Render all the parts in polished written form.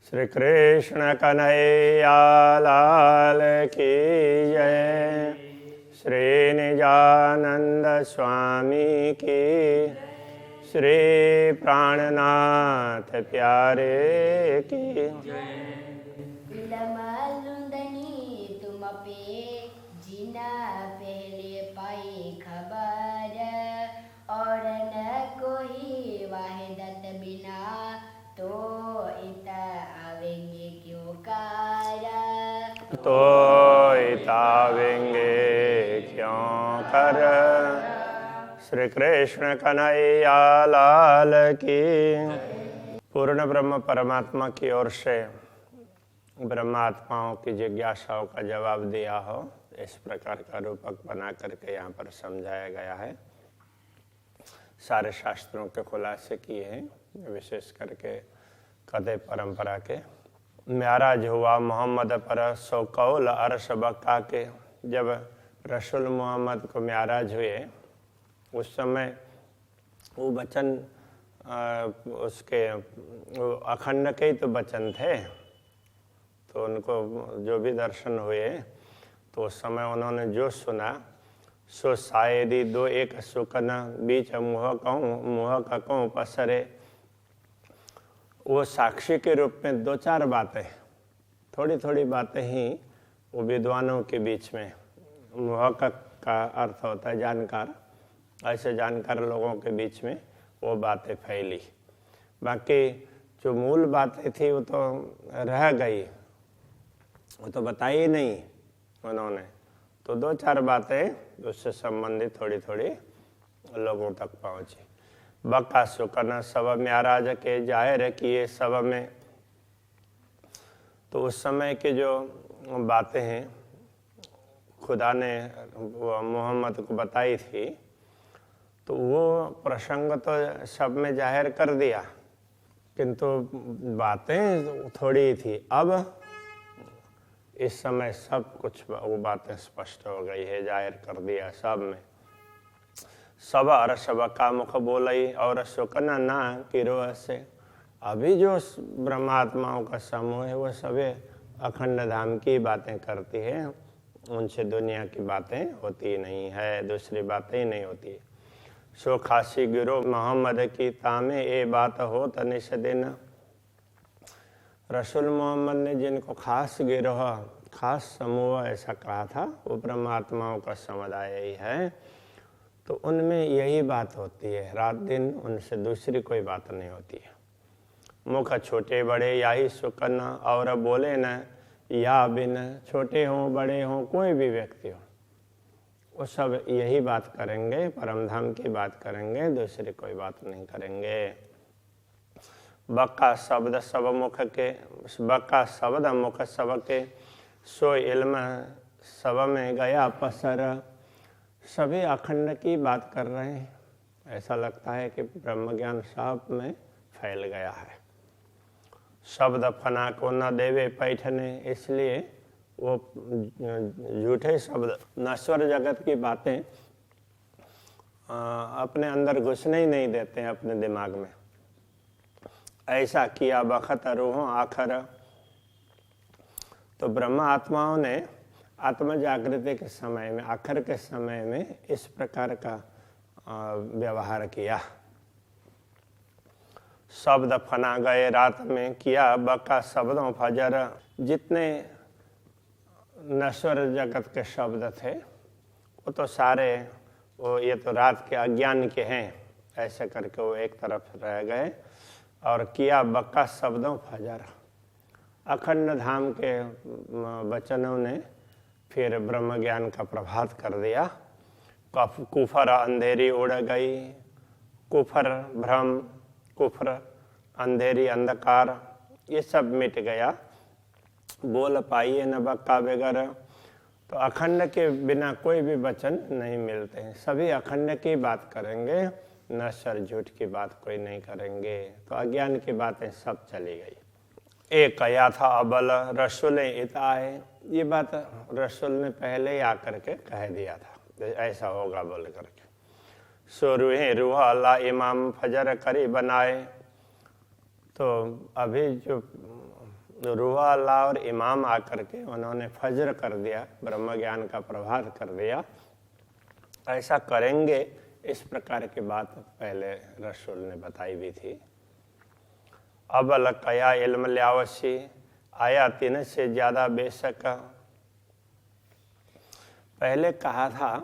श्री कृष्ण कन्हैया लाल की जय। श्री निजानंद स्वामी की, श्री प्राणनाथ प्यारे की विलमलुंदनी तुम पे जीना पहले पाई खबर, और न कोई वाहिदत बिना तो इत आवेंगे क्यों काया। तो इतावेंगे क्यों कर। श्री कृष्ण कन्हैया लाल की। पूर्ण ब्रह्म परमात्मा की ओर से ब्रह्मात्माओं की जिज्ञासाओं का जवाब दिया हो, इस प्रकार का रूपक बना करके यहाँ पर समझाया गया है। सारे शास्त्रों के खुलासे किए हैं, विशेष करके कदे परंपरा के। म्याराज हुआ मोहम्मद पर सो कौल अरश बक्का के। जब रसूल मोहम्मद को म्याराज हुए उस समय वो वचन उसके अखंड के ही तो वचन थे, तो उनको जो भी दर्शन हुए तो उस समय उन्होंने जो सुना सो शायदी दो एक सुकन बीच मुँह का कहूँ पसरे। वो साक्षी के रूप में दो चार बातें, थोड़ी थोड़ी बातें ही वो विद्वानों के बीच में, मुहक्कक का अर्थ होता है जानकार, ऐसे जानकार लोगों के बीच में वो बातें फैली। बाकी जो मूल बातें थी वो तो रह गई, वो तो बताई नहीं उन्होंने। तो दो चार बातें उससे संबंधित थोड़ी थोड़ी लोगों तक पहुँची। बक्का सुकन सब म्याराज के जाहिर किए सब में। तो उस समय के जो बातें हैं खुदा ने मोहम्मद को बताई थी, तो वो प्रसंग तो सब में जाहिर कर दिया, किंतु बातें थोड़ी थी। अब इस समय सब कुछ वो बातें स्पष्ट हो गई है, जाहिर कर दिया सब में। सब अरस बका मुख बोलई और सुकन ना किरो से। अभी जो ब्रह्मात्माओं का समूह है वो सभी अखंड धाम की बातें करती है, उनसे दुनिया की बातें होती नहीं है, दूसरी बातें ही नहीं होती। सो खासी गिरो मोहम्मद की तामे ये बात हो तनिश दिन। रसूल मोहम्मद ने जिनको खास गिरोह, खास समूह ऐसा कहा था, वो ब्रह्मात्माओं का समुदाय ही है। तो उनमें यही बात होती है, रात दिन उनसे दूसरी कोई बात नहीं होती है। मुख छोटे बड़े या ही सुकन और बोले न या बिन। छोटे हों बड़े हों कोई भी व्यक्ति हो, वो सब यही बात करेंगे, परमधाम की बात करेंगे, दूसरी कोई बात नहीं करेंगे। बक्का शब्द सब मुख के, बक्का शब्द मुख सब के, सो इल्म सब में गया पसर। सभी अखंड की बात कर रहे हैं, ऐसा लगता है कि ब्रह्म ज्ञान सब में फैल गया है। शब्द फना को न देवे पैठने, इसलिए वो झूठे शब्द, नश्वर जगत की बातें अपने अंदर घुसने ही नहीं देते हैं अपने दिमाग में। ऐसा किया बखत रूहों आखर। तो ब्रह्म आत्माओं ने आत्म जागृति के समय में, आखिर के समय में इस प्रकार का व्यवहार किया। शब्द फना गए रात में किया बका शब्दों फजर। जितने नश्वर जगत के शब्द थे वो तो सारे वो ये तो रात के अज्ञान के हैं, ऐसे करके वो एक तरफ रह गए। और किया बका शब्दों फजर। अखंड धाम के वचनों ने फिर ब्रह्म ज्ञान का प्रभात कर दिया। कुफर अंधेरी उड़ गई। कुफर भ्रम, कुफर अंधेरी अंधकार, ये सब मिट गया। बोल पाइए न बक्का बगैर। तो अखंड के बिना कोई भी वचन नहीं मिलते हैं, सभी अखंड की बात करेंगे, नश्वर झूठ की बात कोई नहीं करेंगे। तो अज्ञान की बातें सब चली गई। एक कया था अबल रसूल इताए, ये बात रसूल ने पहले ही आकर के कह दिया था ऐसा होगा बोल करके। सो रूह अल्लाह इमाम फजर करी बनाए। तो अभी जो रूहा अल्लाह और इमाम आकर के उन्होंने फज्र कर दिया, ब्रह्म ज्ञान का प्रभात कर दिया। ऐसा करेंगे, इस प्रकार की बात पहले रसूल ने बताई भी थी। अब अलकया इल्म ल्यावसी, आया 3 से ज़्यादा बेशक। पहले कहा था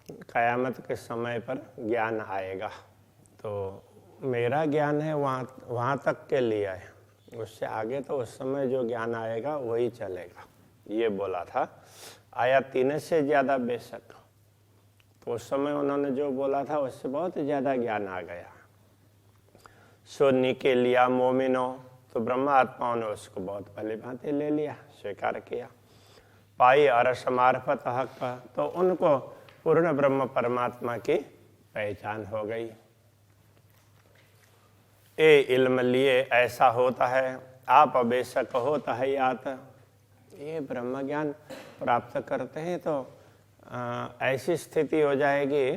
क़यामत के समय पर ज्ञान आएगा, तो मेरा ज्ञान है वहाँ तक के लिए है, उससे आगे तो उस समय जो ज्ञान आएगा वही चलेगा, ये बोला था। आया 3 से ज़्यादा बेशक, तो उस समय उन्होंने जो बोला था उससे बहुत ज़्यादा ज्ञान आ गया। सोनी के लिया मोमिनो, तो ब्रह्म आत्माओं ने उसको बहुत भली भांति ले लिया, स्वीकार किया। पाई अरस मार्फत हक, तो उनको पूर्ण ब्रह्म परमात्मा की पहचान हो गई। ए इल्म लिए ऐसा होता है, आप बेशक होता है यात। ये ब्रह्म ज्ञान प्राप्त करते हैं तो ऐसी स्थिति हो जाएगी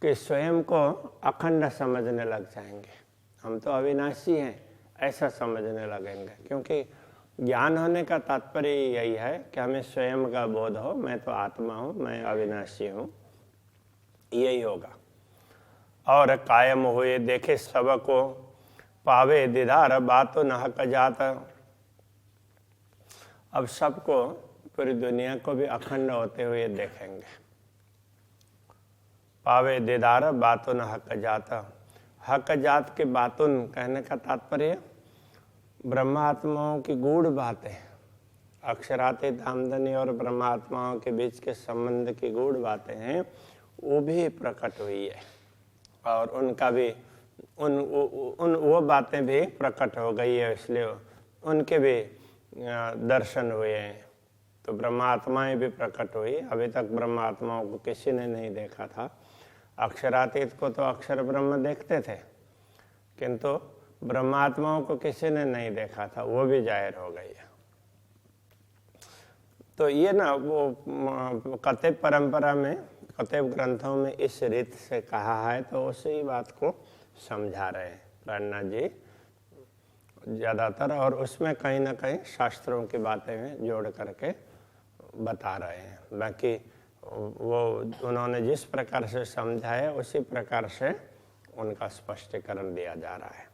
कि स्वयं को अखंड समझने लग जाएंगे। हम तो अविनाशी हैं ऐसा समझने लगेंगे, क्योंकि ज्ञान होने का तात्पर्य यही है कि हमें स्वयं का बोध हो, मैं तो आत्मा हूँ, मैं अविनाशी हूँ, यही होगा। और कायम हुए देखे सबको, पावे दीदार बातो न हक जात। अब सबको, पूरी दुनिया को भी अखंड होते हुए देखेंगे। पावे दीदार बातो न हक जात। हक जात के बातुन कहने का तात्पर्य ब्रह्मात्माओं की गूढ़ बातें, अक्षरातीत आमदनी और ब्रह्मात्माओं के बीच के संबंध की गूढ़ बातें हैं, वो भी प्रकट हुई है, और उनका भी वो बातें भी प्रकट हो गई है, इसलिए उनके भी दर्शन हुए हैं। तो ब्रह्मात्माएं भी प्रकट हुई। अभी तक ब्रह्मात्माओं को किसी ने नहीं देखा था। अक्षरातीत को तो अक्षर ब्रह्म देखते थे, किंतु ब्रह्मात्माओं को किसी ने नहीं देखा था, वो भी जाहिर हो गई है। तो ये ना वो कतेब परंपरा में, कतेब ग्रंथों में इस रीत से कहा है, तो उसी बात को समझा रहे हैं प्राणनाथ जी ज़्यादातर, और उसमें कहीं ना कहीं शास्त्रों की बातें जोड़ करके बता रहे हैं। बाकी वो उन्होंने जिस प्रकार से समझा है उसी प्रकार से उनका स्पष्टीकरण दिया जा रहा है।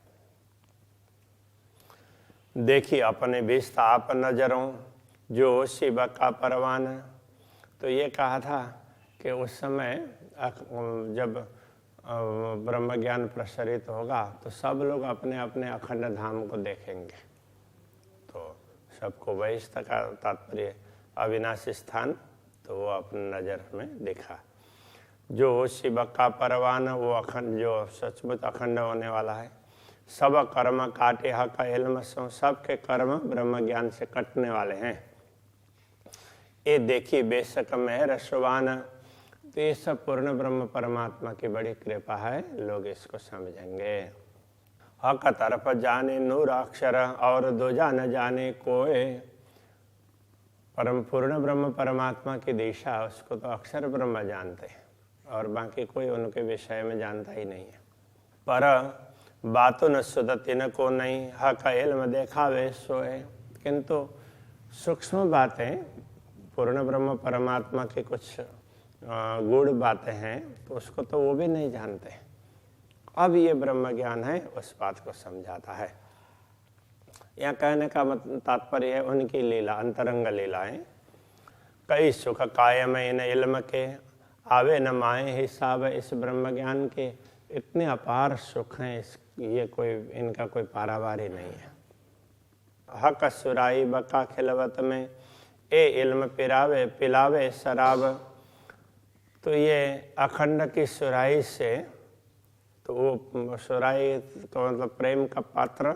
देखिए अपने विस्थाप नजरों, जो शिव का परवान। तो ये कहा था कि उस समय जब ब्रह्म ज्ञान प्रसरित होगा तो सब लोग अपने अपने अखंड धाम को देखेंगे। तो सबको वैश्य का तात्पर्य अविनाशी स्थान, तो वो अपने नज़र में देखा। जो शिव का परवान, वो अखंड, जो सचमुच अखंड होने वाला है। सब कर्म काटे हक इल्म सो, सबके कर्म ब्रह्म ज्ञान से कटने वाले हैं। ये देखी बेशक मेहर सुवान। तो ये सब पूर्ण ब्रह्म परमात्मा की बड़ी कृपा है, लोग इसको समझेंगे। हक तरफ जाने नूर अक्षर, और दूजा न जाने कोई। परम पूर्ण ब्रह्म परमात्मा की दिशा, उसको तो अक्षर ब्रह्म जानते हैं, और बाकी कोई उनके विषय में जानता ही नहीं है। पर बातों न सुदती न को नहीं, हक इल्म देखावे सोए। किंतु सूक्ष्म बातें, पूर्ण ब्रह्म परमात्मा की कुछ गूढ़ बातें हैं, तो उसको तो वो भी नहीं जानते। अब ये ब्रह्म ज्ञान है, उस बात को समझाता है। यहाँ कहने का तात्पर्य है उनकी लीला, अंतरंग लीलाएं। कई सुख कायम इन इल्म के, आवे न माए हिसाब इस ब्रह्म ज्ञान के। इतने अपार सुख हैं, ये कोई, इनका कोई पारावार ही नहीं है। हक सुराई बका खिलवत में, ए इल्म पिलावे शराब। तो ये अखंड की सुराई से, तो वो सुराई का मतलब प्रेम का पात्र,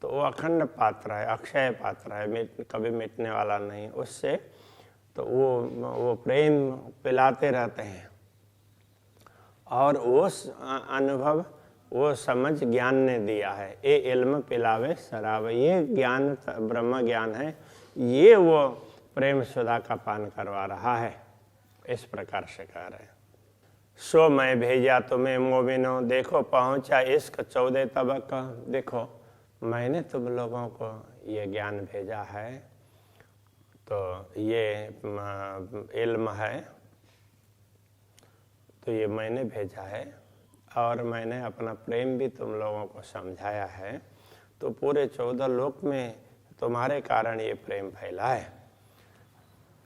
तो वो अखंड पात्र है, अक्षय पात्र है, कभी मिटने वाला नहीं। उससे तो वो प्रेम पिलाते रहते हैं, और वो अनुभव, वो समझ ज्ञान ने दिया है। ए इल्म पिलावे शराब, ये ज्ञान ब्रह्म ज्ञान है, ये वो प्रेम सुधा का पान करवा रहा है, इस प्रकार से कह रहे हैं। सो मैं भेजा तुम्हें मोमिनो, देखो पहुंचा इश्क 14 तबक। देखो मैंने तुम लोगों को ये ज्ञान भेजा है, तो ये इल्म है, तो ये मैंने भेजा है, और मैंने अपना प्रेम भी तुम लोगों को समझाया है, तो पूरे 14 लोक में तुम्हारे कारण ये प्रेम फैला है।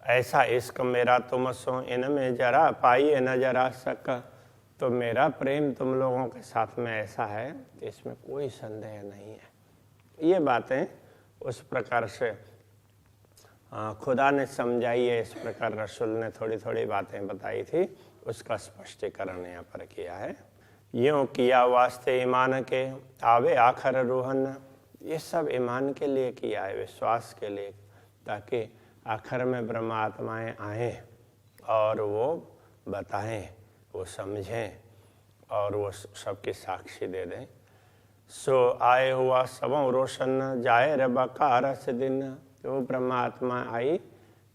ऐसा इश्क मेरा तुम सो इनमें जरा पाइए न जरा शक। तो मेरा प्रेम तुम लोगों के साथ में ऐसा है कि इसमें कोई संदेह नहीं है। ये बातें उस प्रकार से खुदा ने समझाई है, इस प्रकार रसूल ने थोड़ी थोड़ी बातें बताई थी, उसका स्पष्टीकरण यहाँ पर किया है। यूँ किया वास्ते ईमान के आवे आखर रूहन। ये सब ईमान के लिए किया है, विश्वास के लिए, ताकि आखिर में ब्रह्म आत्माएँ आएँ और वो बताएं, वो समझें और वो सबकी साक्षी दे दें। सो आए हुआ सबों रोशन जाए रबका रस दिन। तो ब्रह्म आत्मा आई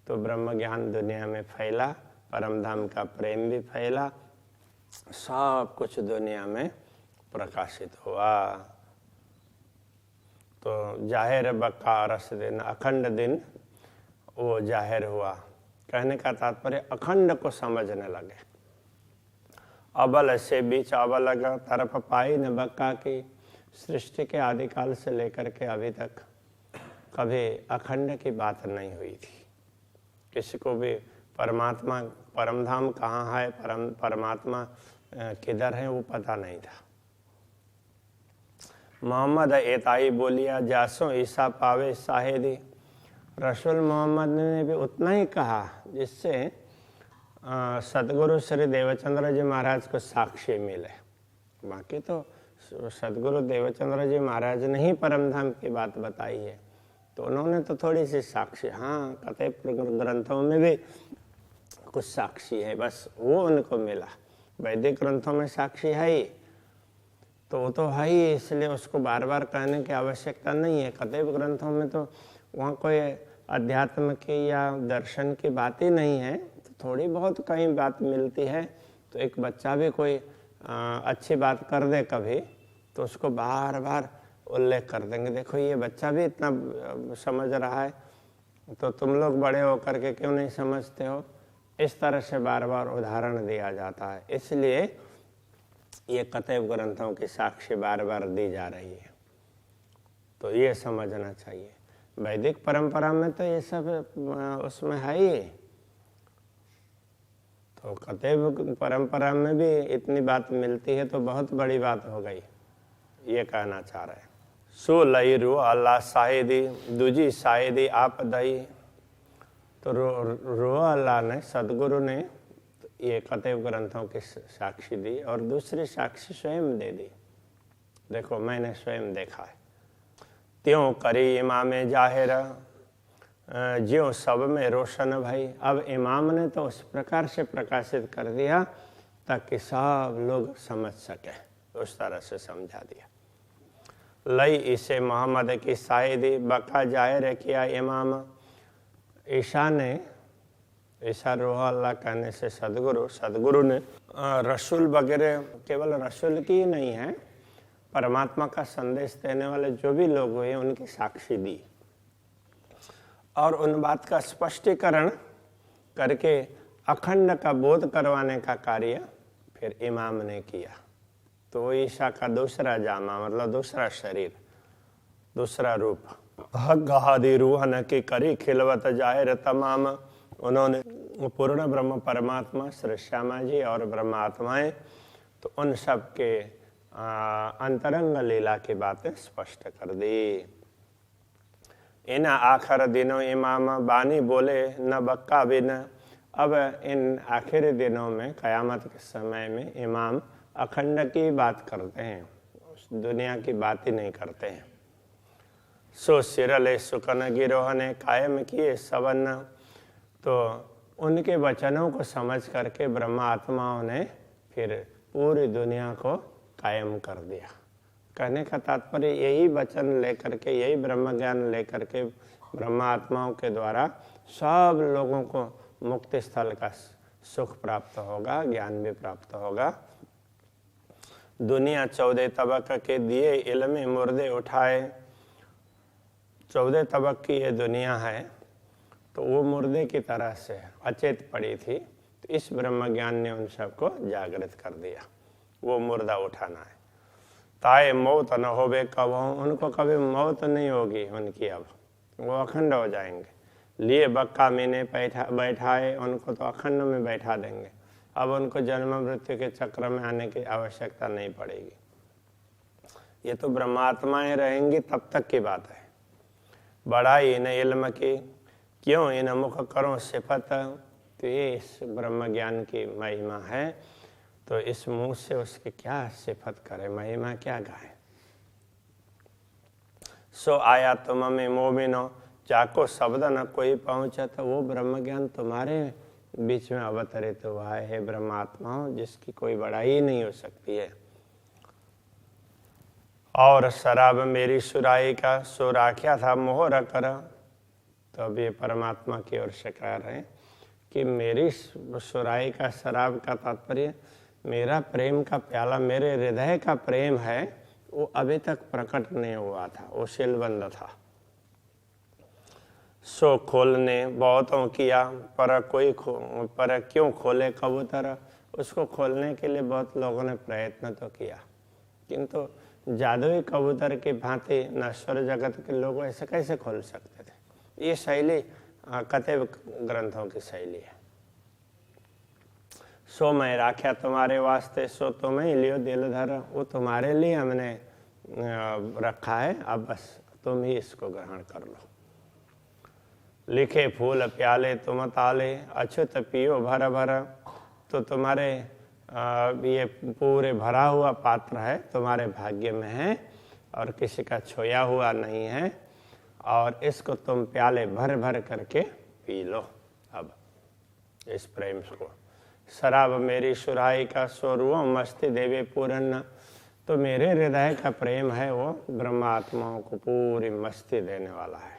तो ब्रह्म ज्ञान दुनिया में फैला, परम धाम का प्रेम भी फैला, सब कुछ दुनिया में प्रकाशित हुआ। तो जाहिर बका रस दिन, अखंड दिन वो जाहिर हुआ। कहने का तात्पर्य अखंड को समझने लगे। अबल से बीच अबल तरफ पाई न बक्का की। सृष्टि के आदिकाल से लेकर के अभी तक कभी अखंड की बात नहीं हुई थी। किसी को भी परमात्मा परमधाम कहाँ है, परमात्मा किधर है, वो पता नहीं था। मोहम्मद एताई बोलिया जासो ईसा पावे साहेदी। रसूल मोहम्मद ने भी उतना ही कहा जिससे सतगुरु श्री देवचंद्र जी महाराज को साक्षी मिले। बाकी तो सतगुरु देवचंद्र जी महाराज ने ही परमधाम की बात बताई है, तो उन्होंने तो थोड़ी सी साक्षी, हाँ कतई ग्रंथों में भी कुछ साक्षी है, बस वो उनको मिला। वैदिक ग्रंथों में साक्षी है ही, तो वो तो है ही, इसलिए उसको बार बार कहने की आवश्यकता नहीं है। कतई ग्रंथों में तो वहाँ कोई अध्यात्म की या दर्शन की बात ही नहीं है, तो थोड़ी बहुत कहीं बात मिलती है। तो एक बच्चा भी कोई अच्छी बात कर दे कभी, तो उसको बार बार उल्लेख कर देंगे, देखो ये बच्चा भी इतना समझ रहा है, तो तुम लोग बड़े होकर के क्यों नहीं समझते हो। इस तरह से बार बार उदाहरण दिया जाता है, इसलिए ये कतई ग्रंथों की साक्षी बार बार दी जा रही है। तो ये समझना चाहिए। वैदिक परंपरा में तो ये सब उसमें है ही, तो कतई परंपरा में भी इतनी बात मिलती है तो बहुत बड़ी बात हो गई, ये कहना चाह रहे हैं। सो लई रो अल्लाह शाहिदी दूजी शाहिदी आप दई। तो रो अल्लाह ने, सदगुरु ने ये कतई ग्रंथों की साक्षी दी और दूसरी साक्षी स्वयं दे दी। देखो मैंने स्वयं देखा है। त्यों करी इमाम जाहिर ज्यों सब में रोशन भाई। अब इमाम ने तो उस प्रकार से प्रकाशित कर दिया ताकि सब लोग समझ सके, उस तरह से समझा दिया। लई इसे मोहम्मद की शाहिदी बका जाहिर किया इमाम। ईशा ने, ईशा रोह अल्लाह कहने से सदगुरु ने रसूल वगैरह, केवल रसूल की ही नहीं है, परमात्मा का संदेश देने वाले जो भी लोग हुए उनकी साक्षी दी और उन बात का स्पष्टीकरण करके अखंड का बोध करवाने का कार्य फिर इमाम ने किया। तो ईशा का दूसरा जामा, मतलब दूसरा शरीर, दूसरा रूप। गहादी रूहन की करी खिलवत जाहिर तमाम। उन्होंने पूर्ण ब्रह्म परमात्मा श्री श्यामा जी और ब्रह्म आत्माएं, तो उन सब के अंतरंग लीला की बातें स्पष्ट कर दी। इन आखिर दिनों इमाम बानी बोले न बक्का बिन। अब इन आखिरी दिनों में, कयामत के समय में, इमाम अखंड की बात करते हैं, उस दुनिया की बात ही नहीं करते हैं। सो सिरले सुकन गिरोह ने कायम किए सवन। तो उनके वचनों को समझ करके ब्रह्म आत्माओं ने फिर पूरी दुनिया को कायम कर दिया। कहने का तात्पर्य यही वचन लेकर के, यही ब्रह्म ज्ञान लेकर के ब्रह्म आत्माओं के द्वारा सब लोगों को मुक्ति स्थल का सुख प्राप्त होगा, ज्ञान भी प्राप्त होगा। दुनिया 14 तबक के दिए इल्म मुर्दे उठाए। 14 तबक की ये दुनिया है, तो वो मुर्दे की तरह से अचेत पड़ी थी। तो इस ब्रह्म ज्ञान ने उन सबको जागृत कर दिया। वो मुर्दा उठाना है। ताए मौत न होवे कबहू, उनको कभी मौत नहीं होगी उनकी, अब वो अखंड हो जाएंगे। लिए बक्का मीने बैठाए, उनको तो अखंड में बैठा देंगे। अब उनको जन्म मृत्यु के चक्र में आने की आवश्यकता नहीं पड़ेगी। ये तो ब्रह्मात्माएं रहेंगी तब तक की बात है। बढ़ाई इन इल्म की, क्यों इन मुख करो सिफत। तो ये इस ब्रह्म ज्ञान की महिमा है, तो इस मुंह से उसकी क्या सिफत करे, महिमा क्या गाए। सो आया तुम में मोमिनो, जाको शब्द न कोई पहुँचा। तो वो ब्रह्म ज्ञान तुम्हारे बीच में अवतरित हुआ है ब्रह्मात्माओं, जिसकी कोई बढ़ाई नहीं हो सकती है। और शराब मेरी सुराई का, सो राख्या था मोहर कर। तो अब ये परमात्मा की ओर से कह रहे हैं कि मेरी सुराई का, शराब का तात्पर्य मेरा प्रेम का प्याला, मेरे हृदय का प्रेम है, वो अभी तक प्रकट नहीं हुआ था, वो सीलबंद था। सो खोलने बहुतों किया, पर क्यों खोले कबूतर। उसको खोलने के लिए बहुत लोगों ने प्रयत्न तो किया, किंतु जादुई कबूतर की भांति नश्वर जगत के लोग ऐसे कैसे खोल सकते थे। ये शैली कथेव ग्रंथों की शैली है। सो मैं राख्या तुम्हारे वास्ते, सो तुम्हें लियो दिल धर। वो तुम्हारे लिए हमने रखा है, अब बस तुम ही इसको ग्रहण कर लो। लिखे फूल प्याले तुम ताले, अछूत पियो भर भर। तो तुम्हारे ये पूरे भरा हुआ पात्र है, तुम्हारे भाग्य में है और किसी का छोया हुआ नहीं है, और इसको तुम प्याले भर भर करके पी लो अब इस प्रेम को। शराब मेरी सुराई का, सोरुओं मस्ती देवे पूरन। तो मेरे हृदय का प्रेम है, वो ब्रह्मात्माओं को पूरी मस्ती देने वाला है।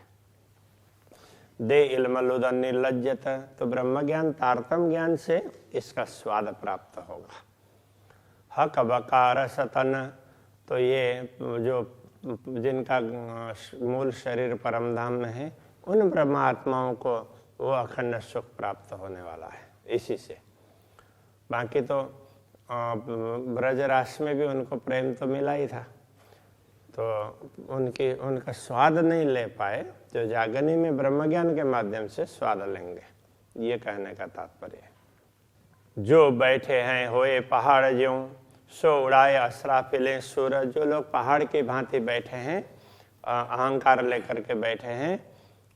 दे इल्म लुदन निर्लज्जत। तो ब्रह्म ज्ञान तारतम ज्ञान से इसका स्वाद प्राप्त होगा। हक बकार सतन। तो ये जो जिनका मूल शरीर परमधाम में है, उन ब्रह्मात्माओं को वो अखंड सुख प्राप्त होने वाला है इसी से। बाकी तो ब्रजरास में भी उनको प्रेम तो मिला ही था, तो उनका स्वाद नहीं ले पाए, जो जागनी में ब्रह्मज्ञान के माध्यम से स्वाद लेंगे, ये कहने का तात्पर्य है। जो बैठे हैं होए पहाड़ ज्यों, सो उड़ाए असराफिले सूर। जो लोग पहाड़ की भांति बैठे हैं, अहंकार लेकर के बैठे हैं,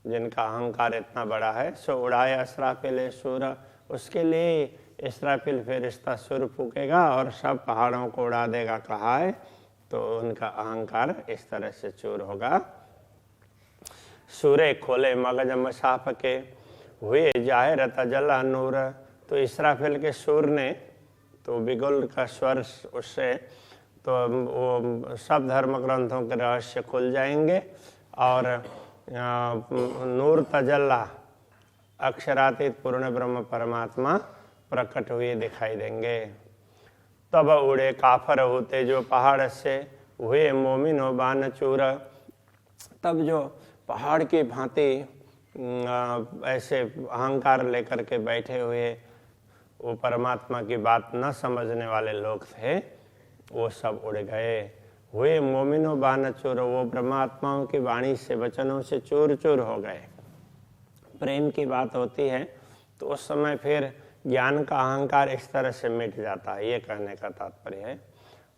जिनका अहंकार इतना बड़ा है, सो उड़ाए असराफिले सूर। उसके लिए इसराफिल फरिश्ता सुर फूकेगा और सब पहाड़ों को उड़ा देगा कहा है, तो उनका अहंकार इस तरह से चूर होगा। सूरे खोले मगज मसाफ के, हुए जाहिर तजला नूर। तो इसराफिल के सूर ने तो बिगुल का स्वर उससे तो वो सब धर्म ग्रंथों के रहस्य खुल जाएंगे, और नूर तजल्ला अक्षरातीत पूर्ण ब्रह्म परमात्मा प्रकट हुए दिखाई देंगे। तब उड़े काफर होते जो पहाड़ से, हुए मोमिन हो बान चूर। तब जो पहाड़ की भांति ऐसे अहंकार लेकर के बैठे हुए वो परमात्मा की बात न समझने वाले लोग थे, वो सब उड़ गए। हुए मोमिनो बान चूर। वो ब्रह्मात्माओं की वाणी से, वचनों से चूर चूर हो गए। प्रेम की बात होती है तो उस समय फिर ज्ञान का अहंकार इस तरह से मिट जाता है, ये कहने का तात्पर्य है।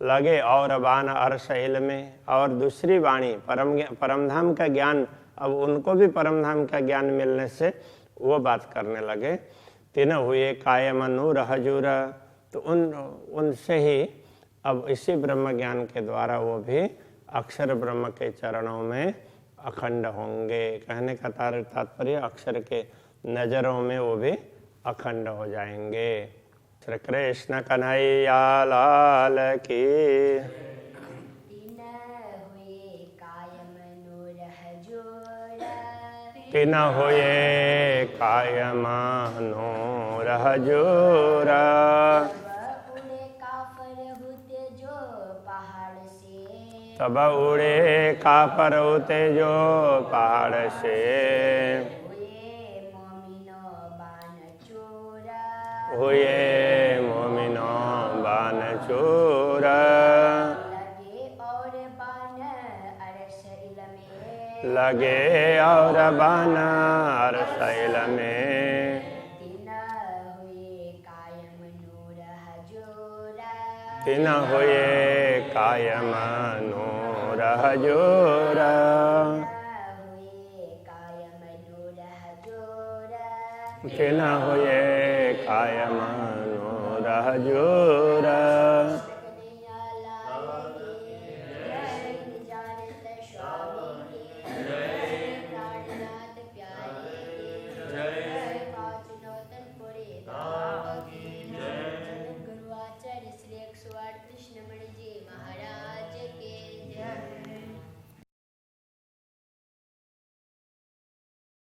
लगे और बान अर्श इल्म में। और दूसरी वाणी परमधाम का ज्ञान, अब उनको भी परमधाम का ज्ञान मिलने से वो बात करने लगे। तीन हुए कायम नूर हजूर। तो उनसे ही अब इसी ब्रह्म ज्ञान के द्वारा वो भी अक्षर ब्रह्म के चरणों में अखंड होंगे। कहने का तात्पर्य अक्षर के नजरों में वो भी अखंड हो जाएंगे। श्री कृष्ण कन्हैया लाल की। तीन हुए कायम नूर हजूर। तब उड़े का पर तेजो पहाड़ से हुए मोमिनो बान चोरा हुए मोमिनो बान चोर लगे और बान अरसैल में लगे और बान अरसैल में दिन हुए कायम नूर हजूरा दिन हुए कायम नूर हजूर हुए कायम नूर हजूरा दिन हुए कायम नूर हजूर